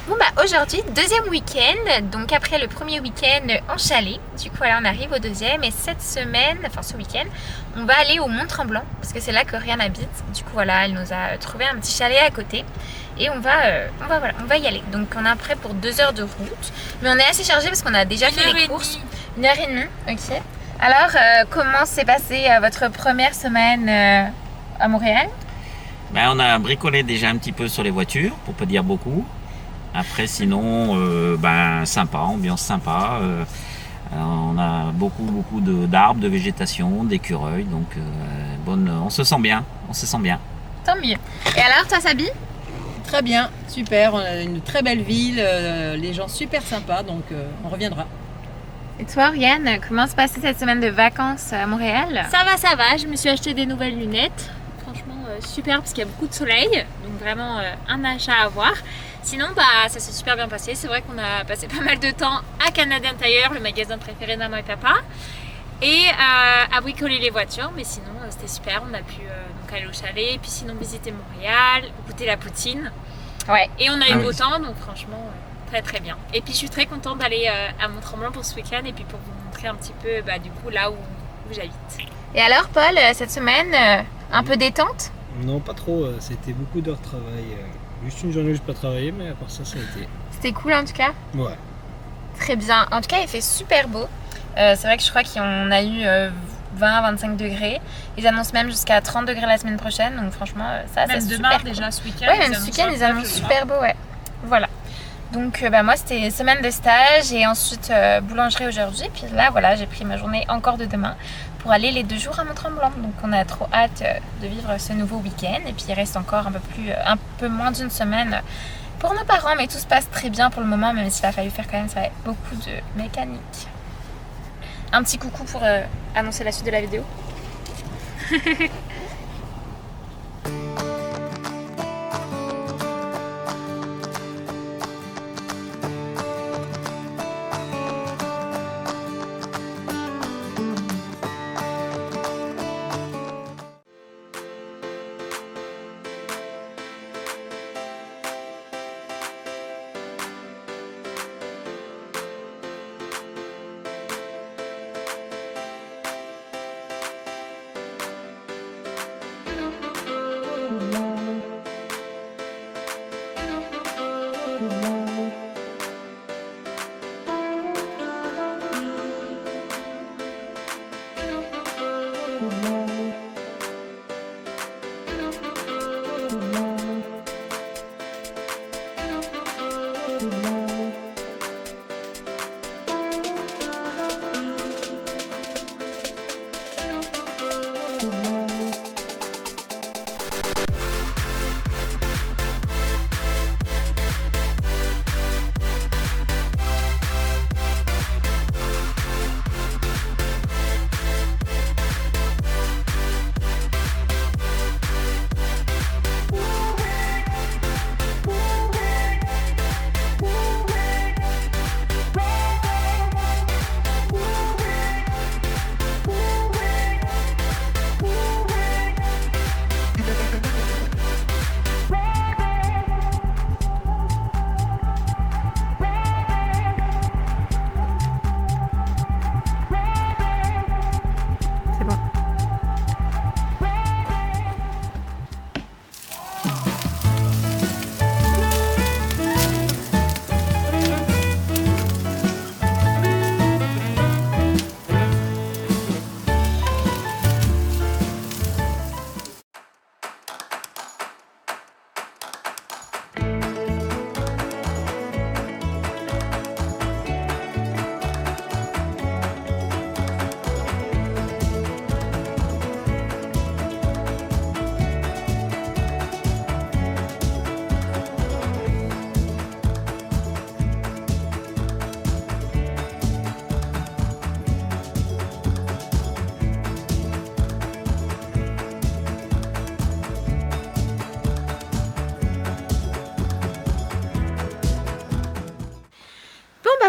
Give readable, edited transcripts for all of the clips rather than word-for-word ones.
Bon bah aujourd'hui, deuxième week-end, donc après le premier week-end en chalet, du coup voilà on arrive au deuxième et cette semaine, enfin ce week-end, on va aller au Mont-Tremblant parce que c'est là que Rian habite, du coup voilà elle nous a trouvé un petit chalet à côté et on va y aller. Donc on est prêt pour 2 heures de route, mais on est assez chargé parce qu'on a déjà fait les courses. 1 heure et demie, ok. Alors comment s'est passée votre première semaine à Montréal? Ben, on a bricolé déjà un petit peu sur les voitures, pour pas dire beaucoup. Après, sinon, sympa, ambiance sympa. On a beaucoup d'arbres, de végétation, d'écureuils, donc on se sent bien, on se sent bien. Tant mieux. Et alors, toi, Sabi? Très bien, super, on a une très belle ville, les gens super sympas, donc on reviendra. Et toi, Rian, comment se passait cette semaine de vacances à Montréal? Ça va, je me suis acheté des nouvelles lunettes. Franchement, super parce qu'il y a beaucoup de soleil, donc vraiment un achat à avoir. Sinon, ça s'est super bien passé. C'est vrai qu'on a passé pas mal de temps à Canadian Tire, le magasin préféré de maman et papa, et à bricoler les voitures. Mais sinon, c'était super. On a pu donc aller au chalet, puis sinon visiter Montréal, goûter la poutine. Ouais. Et on a eu beau temps, donc franchement, très très bien. Et puis je suis très contente d'aller à Mont-Tremblant pour ce week-end et puis pour vous montrer un petit peu du coup là où j'habite. Et alors, Paul, cette semaine, un peu détente? Non, pas trop. C'était beaucoup d'heures de travail. Juste une journée où je n'ai pas travaillé, mais à part ça, ça a été. C'était cool en tout cas? Ouais. Très bien. En tout cas, il fait super beau. C'est vrai que je crois qu'on a eu 20-25 degrés. Ils annoncent même jusqu'à 30 degrés la semaine prochaine. Donc franchement, ça même c'est demain super déjà cool. ce week-end. Ouais, même ce week-end, ils annoncent super beau, ouais. Voilà. Donc moi, c'était semaine de stage et ensuite boulangerie aujourd'hui. Puis là, voilà, j'ai pris ma journée encore de demain pour aller les 2 jours à Mont-Tremblant. Donc on a trop hâte de vivre ce nouveau week-end. Et puis il reste encore un peu moins d'une semaine pour nos parents, mais tout se passe très bien pour le moment, même s'il a fallu faire quand même beaucoup de mécanique. Un petit coucou pour annoncer la suite de la vidéo.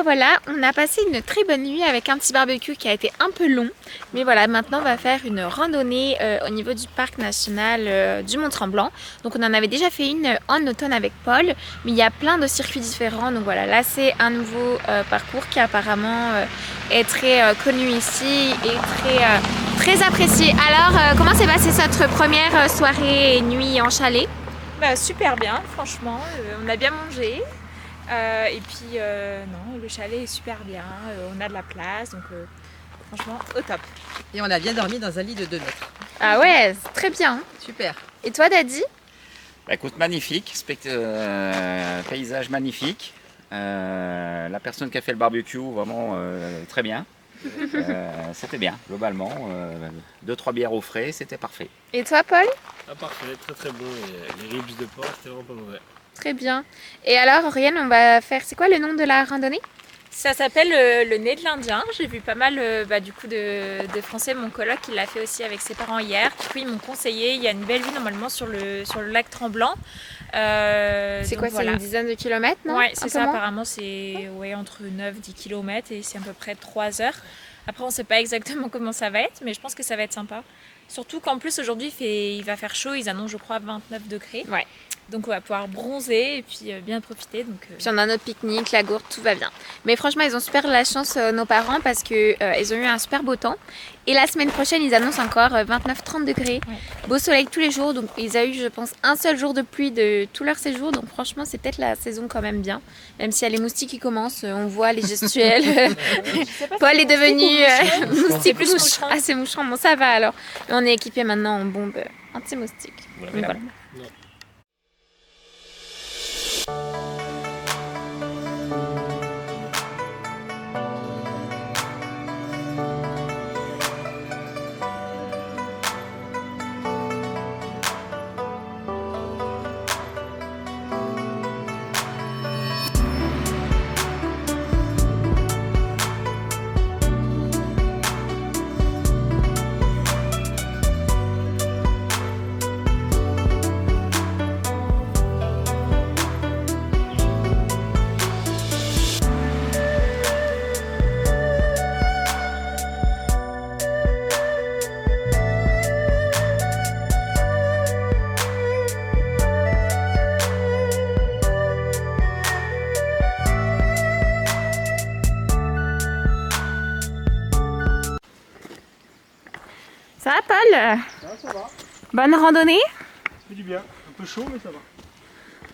bah voilà, on a passé une très bonne nuit avec un petit barbecue qui a été un peu long. Mais voilà, maintenant on va faire une randonnée au niveau du parc national du Mont-Tremblant. Donc on en avait déjà fait une en automne avec Paul, mais il y a plein de circuits différents. Donc voilà, là c'est un nouveau parcours qui apparemment est très connu ici et très apprécié. Alors, comment s'est passée cette première soirée et nuit en chalet? Bah, super bien, franchement, on a bien mangé. Et puis, non, le chalet est super bien, on a de la place, donc franchement, au top. Et on a bien dormi dans un lit de 2 mètres. Ah ouais, c'est très bien. Super. Et toi, Daddy? Bah, écoute, magnifique, paysage magnifique. La personne qui a fait le barbecue, vraiment très bien. C'était bien, globalement. 2-3 bières au frais, c'était parfait. Et toi, Paul? Ah, parfait, très très bon. Et les ribs de porc, c'était vraiment pas mauvais. Très bien. Et alors, Oriane, on va faire... C'est quoi le nom de la randonnée? Ça s'appelle le nez de l'Indien. J'ai vu pas mal du coup de Français. Mon coloc, il l'a fait aussi avec ses parents hier. Du coup, ils m'ont conseillé. Il y a une belle vue normalement sur le lac Tremblant. C'est quoi, c'est une dizaine de kilomètres, non? Ouais, c'est ça. moins Apparemment, c'est entre 9-10 km et c'est à peu près 3 heures. Après, on ne sait pas exactement comment ça va être, mais je pense que ça va être sympa. Surtout qu'en plus, aujourd'hui, il va faire chaud. Ils annoncent, je crois, 29 degrés. Ouais. Donc on va pouvoir bronzer et puis bien profiter. Puis on a notre pique-nique, la gourde, tout va bien. Mais franchement, ils ont super la chance, nos parents, parce que ils ont eu un super beau temps. Et la semaine prochaine, ils annoncent encore 29-30 degrés. Ouais. Beau soleil tous les jours. Donc ils ont eu, je pense, un seul jour de pluie de tout leur séjour. Donc franchement, c'est peut-être la saison quand même bien. Même s'il y a les moustiques qui commencent, on voit les gestuels. Paul est devenu moustique plus mouche. moucheron. Ah, c'est moucheron. Bon, ça va alors. Et on est équipé maintenant en bombe anti-moustique. Donc, voilà. Ça va, Paul? Ça va. Bonne randonnée? Ça fait du bien. Un peu chaud, mais ça va.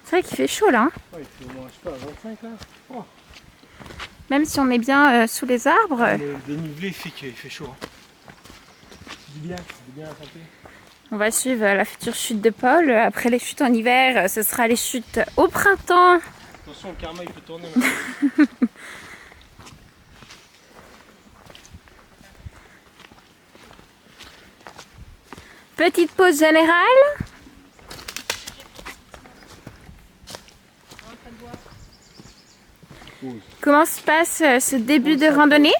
C'est vrai qu'il fait chaud là. Ouais, il fait au moins, je sais pas, 25 là. Oh. Même si on est bien sous les arbres. Le dénivelé fait qu'il fait chaud. Hein. C'est du bien à la santé. On va suivre la future chute de Paul. Après les chutes en hiver, ce sera les chutes au printemps. Attention, le karma il peut tourner maintenant. Petite pause générale. Comment se passe ce début de randonnée?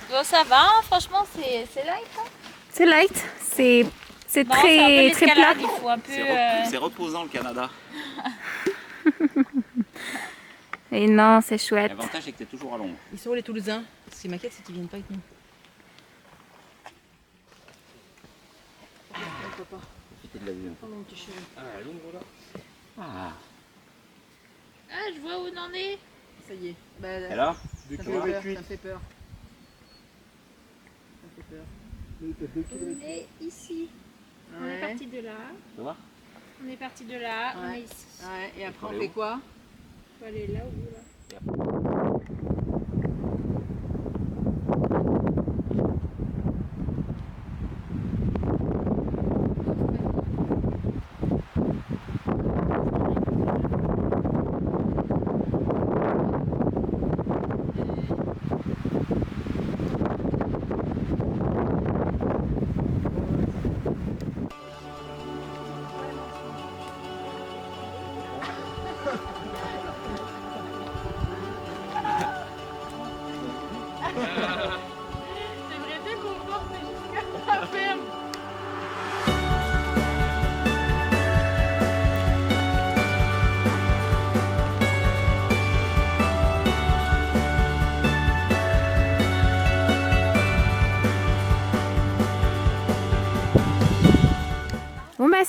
Bon, ça va, hein, franchement, c'est light. Hein. C'est light, c'est C'est très plat. Il faut un peu. C'est reposant le Canada. Et non, c'est chouette. L'avantage c'est que tu es toujours à l'ombre. Ils sont où les Toulousains? Ce qui m'inquiète, c'est qu'ils viennent pas avec nous. Profiter de la vue. Oh mon petit chéri. Ah, à l'ombre là. Ah. Ah, je vois où on en est. Ça y est. Bah, Alors Deux ça me fait peur, kilomètres ça me huit. fait peur. Ça me fait peur. Deux kilomètres. On est ici. On est Ouais. parti de là. Tu vois On est parti de là. On Ouais. est ici. Ouais, et après on Allez fait où? quoi? On va aller là ou là.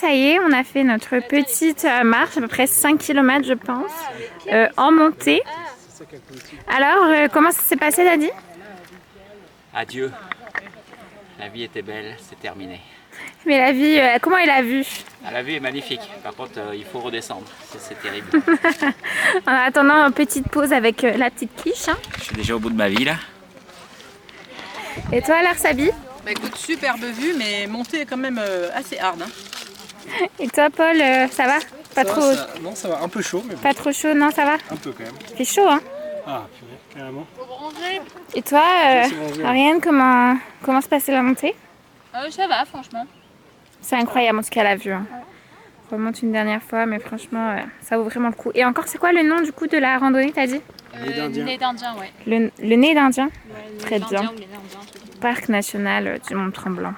ça y est, on a fait notre petite marche, à peu près 5 km je pense, en montée. Alors, comment ça s'est passé, Daddy? Adieu. La vie était belle, c'est terminé. Mais la vie, comment est la vue? La vue est magnifique. Par contre, il faut redescendre. C'est terrible. En attendant, une petite pause avec la petite quiche. Hein. Je suis déjà au bout de ma vie là. Et toi alors, Sabi? Bah écoute, superbe vue, mais montée est quand même assez hard. Hein. Et toi, Paul, ça va? Pas trop, Non, ça va, un peu chaud, mais bon, pas trop chaud, non, ça va? un peu quand même. Il fait chaud, hein? Ah, purée, carrément. Et toi, c'est bon, je- Ariane, comment se passait la montée? Ça va, franchement. C'est incroyable en tout cas la vue. Hein. On remonte une dernière fois, mais franchement, ça vaut vraiment le coup. Et encore, c'est quoi le nom du coup de la randonnée, t'as dit? Nez d'Indien. Nez d'Indien, ouais. Le nez d'Indien, Ouais, Très nez d'Indien bien. ou les nez indiens, un truc. parc national du Mont Tremblant.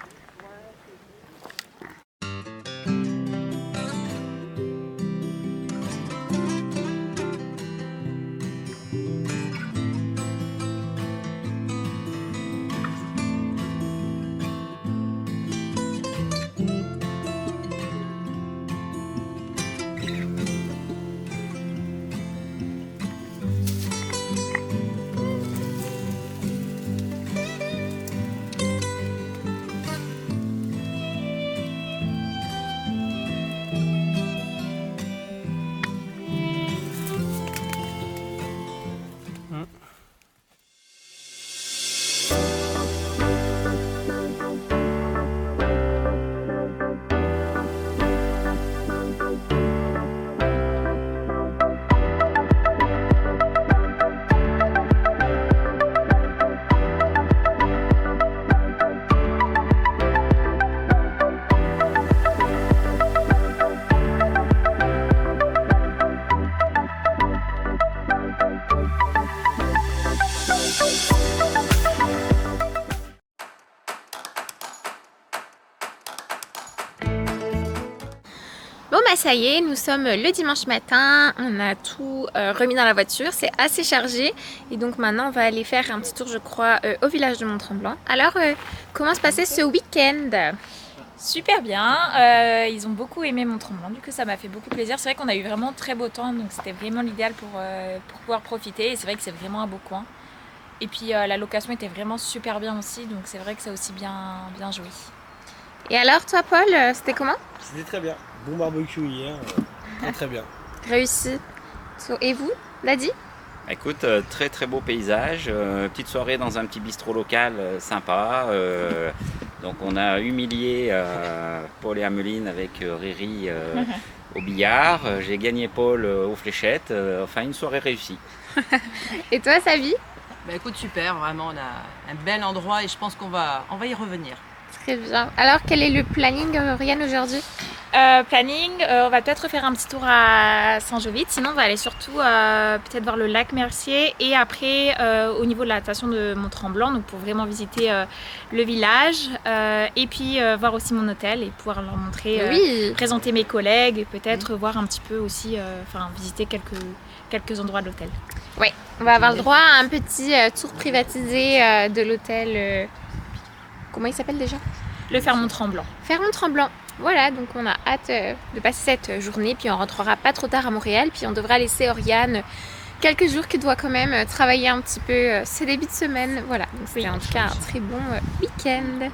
Bon bah ça y est, nous sommes le dimanche matin, on a tout remis dans la voiture, c'est assez chargé et donc maintenant on va aller faire un petit tour je crois au village de Mont-Tremblant. Alors comment se passait ce week-end? Super bien, ils ont beaucoup aimé Mont-Tremblant, du coup ça m'a fait beaucoup plaisir. C'est vrai qu'on a eu vraiment très beau temps, donc c'était vraiment l'idéal pour pouvoir profiter. Et c'est vrai que c'est vraiment un beau coin. Et puis la location était vraiment super bien aussi, donc c'est vrai que ça a aussi bien joué. Et alors toi Paul, c'était comment? C'était très bien. Bon barbecue hier, très très bien. Réussi. Et vous, Daddy? Écoute, très très beau paysage. Petite soirée dans un petit bistrot local sympa. Donc on a humilié Paul et Ameline avec Riri au billard. J'ai gagné Paul aux fléchettes. Enfin une soirée réussie. Et toi Savi? Bah écoute, super, vraiment, on a un bel endroit et je pense qu'on va y revenir. Très bien. Alors quel est le planning Rianne aujourd'hui? Planning, on va peut-être faire un petit tour à Saint-Jovite, sinon on va aller surtout peut-être voir le lac Mercier et après au niveau de la station de Mont-Tremblant, donc pour vraiment visiter le village et puis voir aussi mon hôtel et pouvoir leur montrer, Oui. présenter mes collègues et peut-être voir un petit peu aussi, visiter quelques endroits de l'hôtel. On va avoir le droit à un petit tour privatisé de l'hôtel. Comment il s'appelle déjà? Le Fermont-Tremblant. Fermont-Tremblant. Voilà, donc on a hâte de passer cette journée, puis on rentrera pas trop tard à Montréal, puis on devra laisser Oriane quelques jours qui doit quand même travailler un petit peu ce début de semaine. Voilà, donc c'était en tout cas un très bon week-end.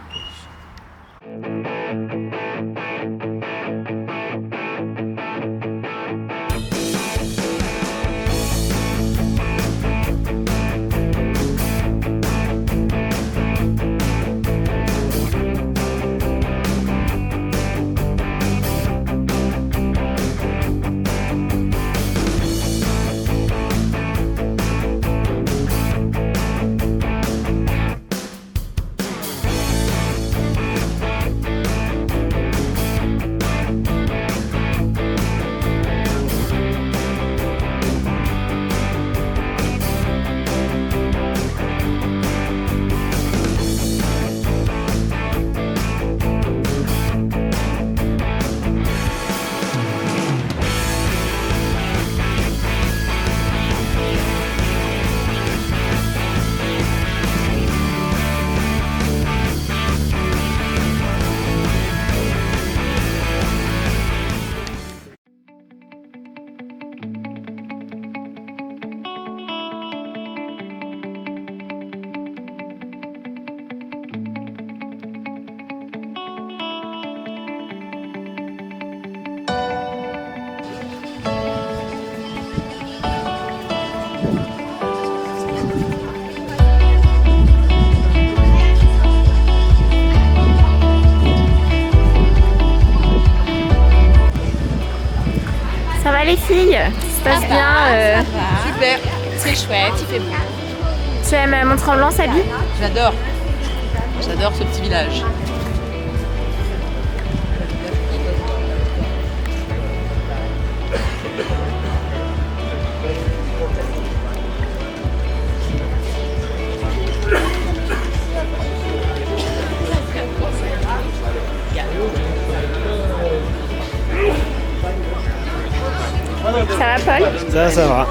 les filles? Ça se passe bien Super, C'est chouette, il fait beau. Tu aimes Mont-Tremblant, Sabi? j'adore. J'adore ce petit village. Ça va, Paul? Ça va.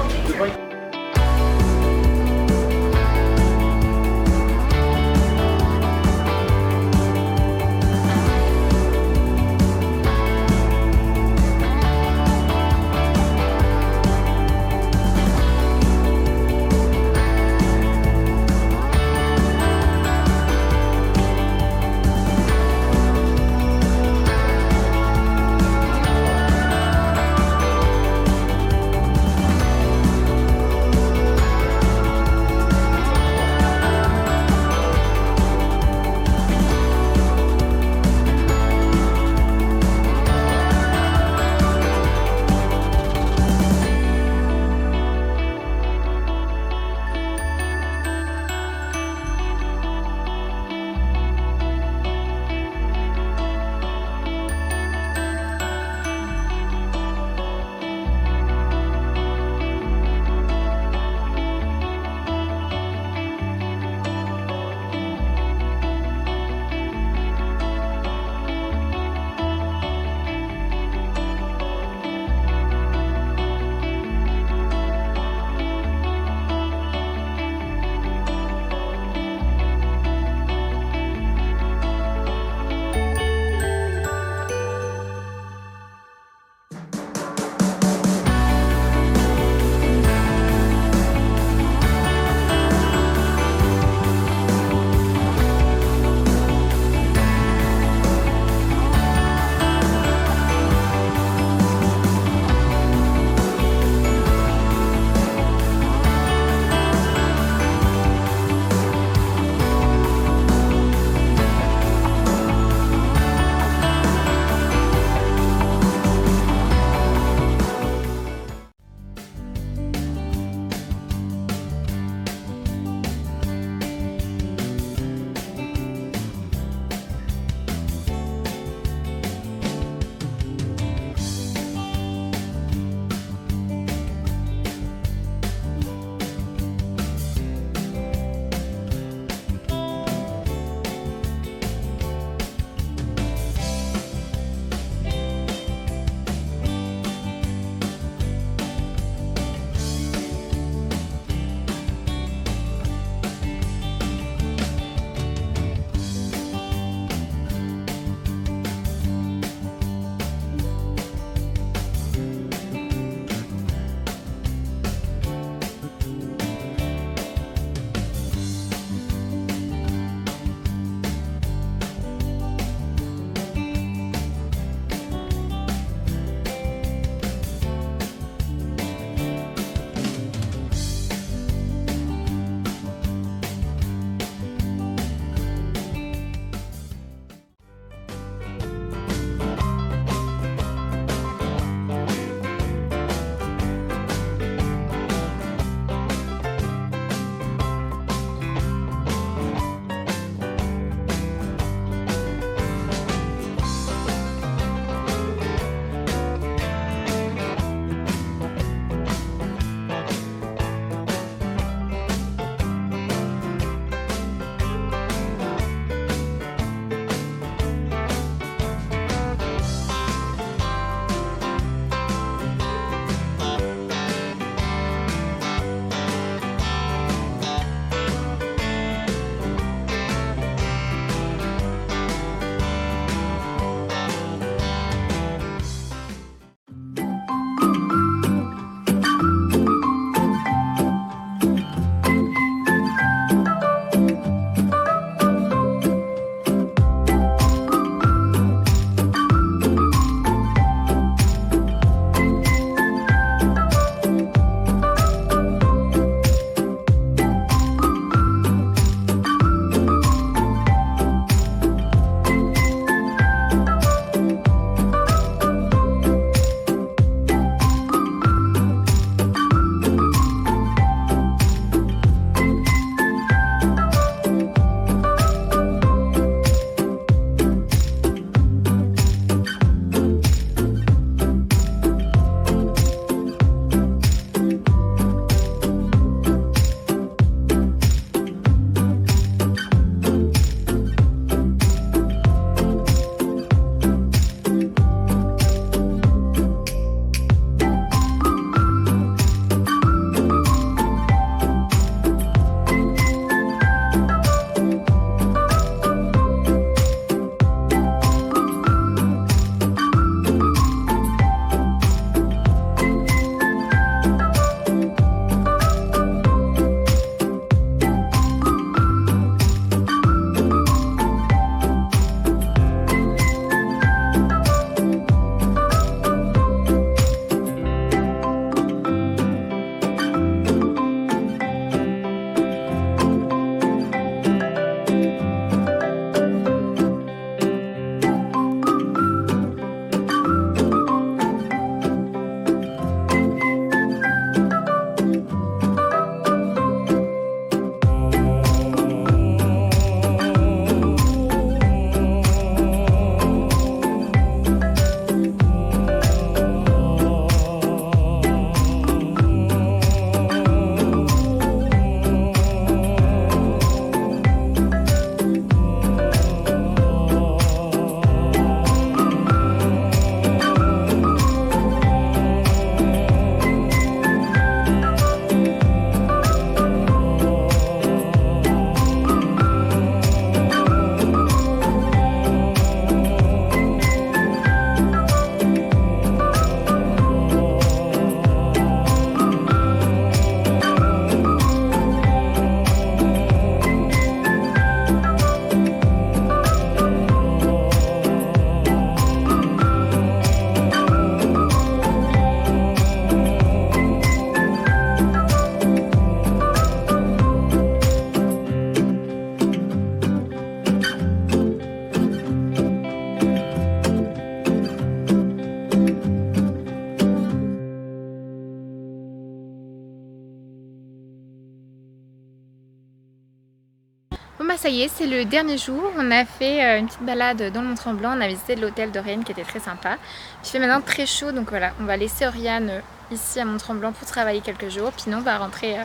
bah ça y est, c'est le dernier jour. On a fait une petite balade dans le Mont-Tremblant. On a visité l'hôtel d'Oriane qui était très sympa. Il fait maintenant très chaud, donc voilà, on va laisser Oriane ici à Mont-Tremblant pour travailler quelques jours. Puis nous, on va rentrer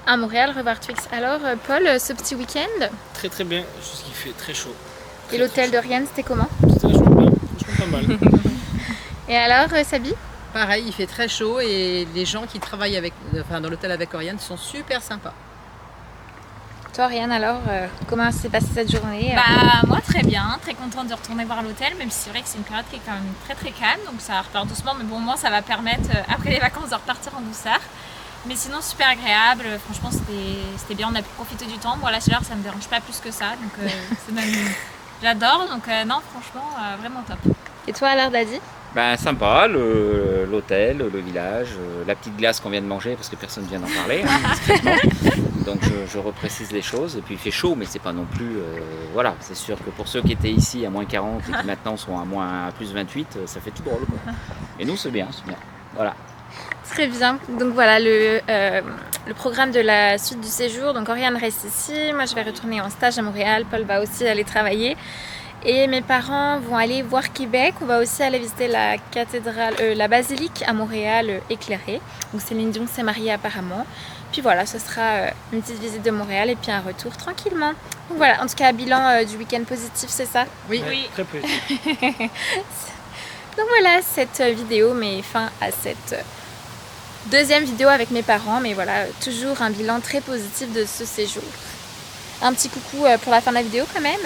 à Montréal, revoir Twix. Alors Paul, ce petit week-end, Très très bien, juste qu'il fait très chaud. et l'hôtel d'Oriane, c'était comment? C'était vachement bien, franchement pas mal. Et alors Sabi? Pareil, il fait très chaud et les gens qui travaillent dans l'hôtel avec Oriane sont super sympas. Toi Oriane, alors comment s'est passée cette journée? Bah moi très bien, très contente de retourner voir l'hôtel, même si c'est vrai que c'est une période qui est quand même très très calme, donc ça repart doucement, mais bon moi ça va permettre après les vacances de repartir en douceur. Mais sinon super agréable, franchement c'était bien, on a pu profiter du temps. Moi la chaleur ça me dérange pas plus que ça, donc c'est même j'adore, donc non franchement vraiment top. Et toi alors Daddy? Ben sympa, l'hôtel, le village, la petite glace qu'on vient de manger parce que personne vient d'en parler, hein, discrètement. Donc je reprécise les choses. Et puis il fait chaud, mais c'est pas non plus. Voilà, c'est sûr que pour ceux qui étaient ici à moins 40 et qui maintenant sont à plus 28, ça fait tout drôle, quoi. Et nous c'est bien, c'est bien. Voilà. Très bien, donc voilà le programme de la suite du séjour. Donc Oriane reste ici, moi je vais retourner en stage à Montréal, Paul va aussi aller travailler. Et mes parents vont aller voir Québec. On va aussi aller visiter la cathédrale, la basilique à Montréal éclairée. Donc Céline Dion s'est mariée apparemment. Puis voilà, ce sera une petite visite de Montréal et puis un retour tranquillement. Donc voilà, en tout cas, bilan du week-end positif, c'est ça? Oui, Ouais, très peu. Donc voilà, cette vidéo met fin à cette deuxième vidéo avec mes parents. Mais voilà, toujours un bilan très positif de ce séjour. Un petit coucou pour la fin de la vidéo quand même.